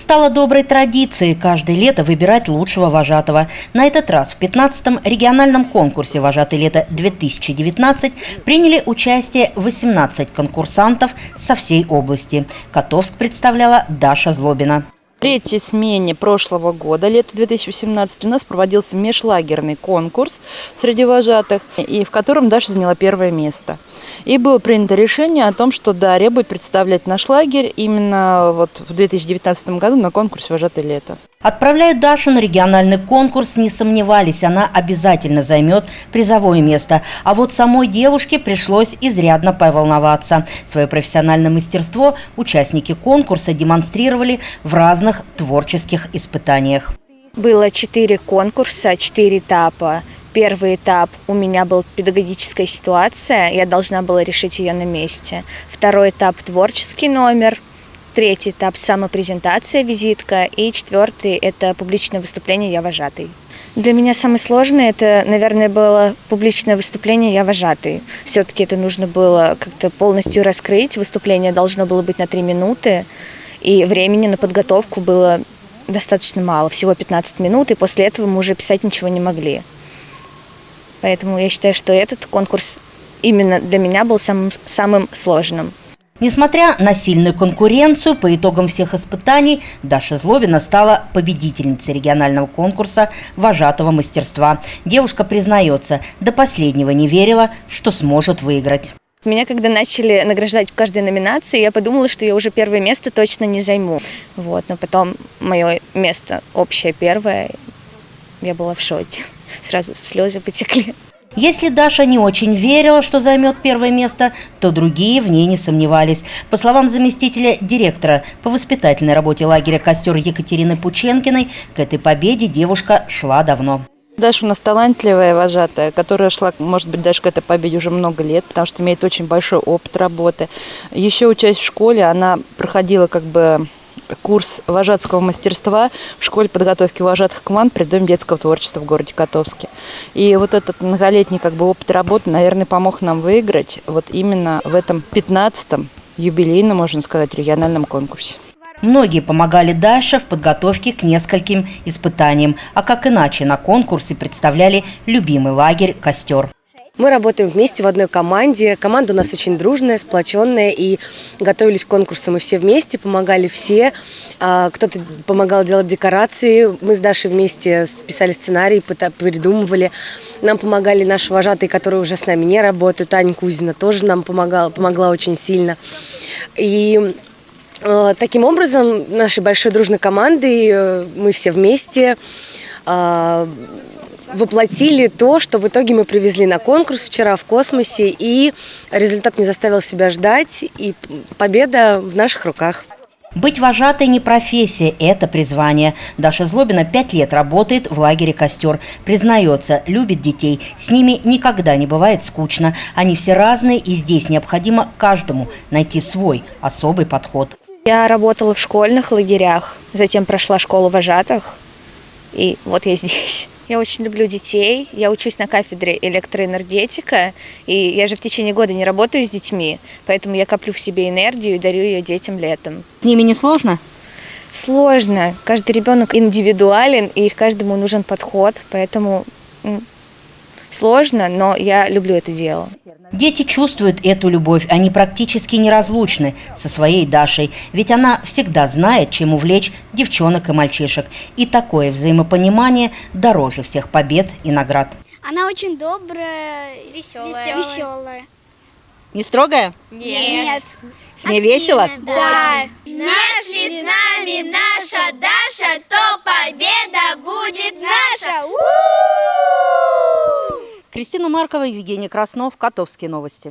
Стало доброй традицией каждое лето выбирать лучшего вожатого. На этот раз в 15-м региональном конкурсе «Вожатый лето-2019» приняли участие 18 конкурсантов со всей области. Котовск представляла Даша Злобина. В третьей смене прошлого года, лето 2018, у нас проводился межлагерный конкурс среди вожатых, и в котором Даша заняла первое место. И было принято решение о том, что Дарья будет представлять наш лагерь именно в 2019 году на конкурсе «Вожатое лето». Отправляют Дашу на региональный конкурс, не сомневались, она обязательно займет призовое место. А вот самой девушке пришлось изрядно поволноваться. Свое профессиональное мастерство участники конкурса демонстрировали в разных творческих испытаниях. Было 4 конкурса, 4 этапа. Первый этап у меня был педагогическая ситуация, я должна была решить ее на месте. Второй этап – творческий номер. Третий этап – самопрезентация, визитка. И четвертый – это публичное выступление «Я вожатый». Для меня самое сложное – это, наверное, было публичное выступление «Я вожатый». Все-таки это нужно было как-то полностью раскрыть. Выступление должно было быть на 3 минуты. И времени на подготовку было достаточно мало, всего 15 минут. И после этого мы уже писать ничего не могли. Поэтому я считаю, что этот конкурс именно для меня был самым сложным. Несмотря на сильную конкуренцию, по итогам всех испытаний Даша Злобина стала победительницей регионального конкурса вожатого мастерства. Девушка признается, до последнего не верила, что сможет выиграть. Меня когда начали награждать в каждой номинации, я подумала, что я уже первое место точно не займу. Но потом мое место общее первое, я была в шоке. Сразу слезы потекли. Если Даша не очень верила, что займет первое место, то другие в ней не сомневались. По словам заместителя директора по воспитательной работе лагеря «Костер» Екатерины Пученкиной, к этой победе девушка шла давно. Даша у нас талантливая вожатая, которая шла, может быть, даже к этой победе уже много лет, потому что имеет очень большой опыт работы. Еще учась в школе, она проходила курс вожатского мастерства в школе подготовки вожатых команд при Доме детского творчества в городе Котовске. И вот этот многолетний опыт работы, наверное, помог нам выиграть именно в этом 15-м юбилейном, можно сказать, региональном конкурсе. Многие помогали Даше в подготовке к нескольким испытаниям, а как иначе на конкурсе представляли любимый лагерь «Костер». Мы работаем вместе в одной команде. Команда у нас очень дружная, сплоченная. И готовились к конкурсу мы все вместе, помогали все. Кто-то помогал делать декорации. Мы с Дашей вместе писали сценарий, придумывали. Нам помогали наши вожатые, которые уже с нами не работают. Таня Кузина тоже нам помогла очень сильно. И таким образом, нашей большой дружной командой мы все вместе воплотили то, что в итоге мы привезли на конкурс вчера в космосе, и результат не заставил себя ждать, и победа в наших руках. Быть вожатой не профессия, это призвание. Даша Злобина 5 лет работает в лагере «Костер». Признается, любит детей. С ними никогда не бывает скучно. Они все разные, и здесь необходимо каждому найти свой особый подход. Я работала в школьных лагерях, затем прошла школу вожатых, и вот я здесь. Я очень люблю детей, я учусь на кафедре электроэнергетика, и я же в течение года не работаю с детьми, поэтому я коплю в себе энергию и дарю ее детям летом. С ними не сложно? Сложно. Каждый ребенок индивидуален, и каждому нужен подход, поэтому сложно, но я люблю это дело. Дети чувствуют эту любовь, они практически неразлучны со своей Дашей, ведь она всегда знает, чем увлечь девчонок и мальчишек. И такое взаимопонимание дороже всех побед и наград. Она очень добрая, веселая. Не строгая? Нет. С ней весело? Да. Если с нами наша Даша, то победа будет наша! Кристина Маркова, Евгений Краснов, Котовские новости.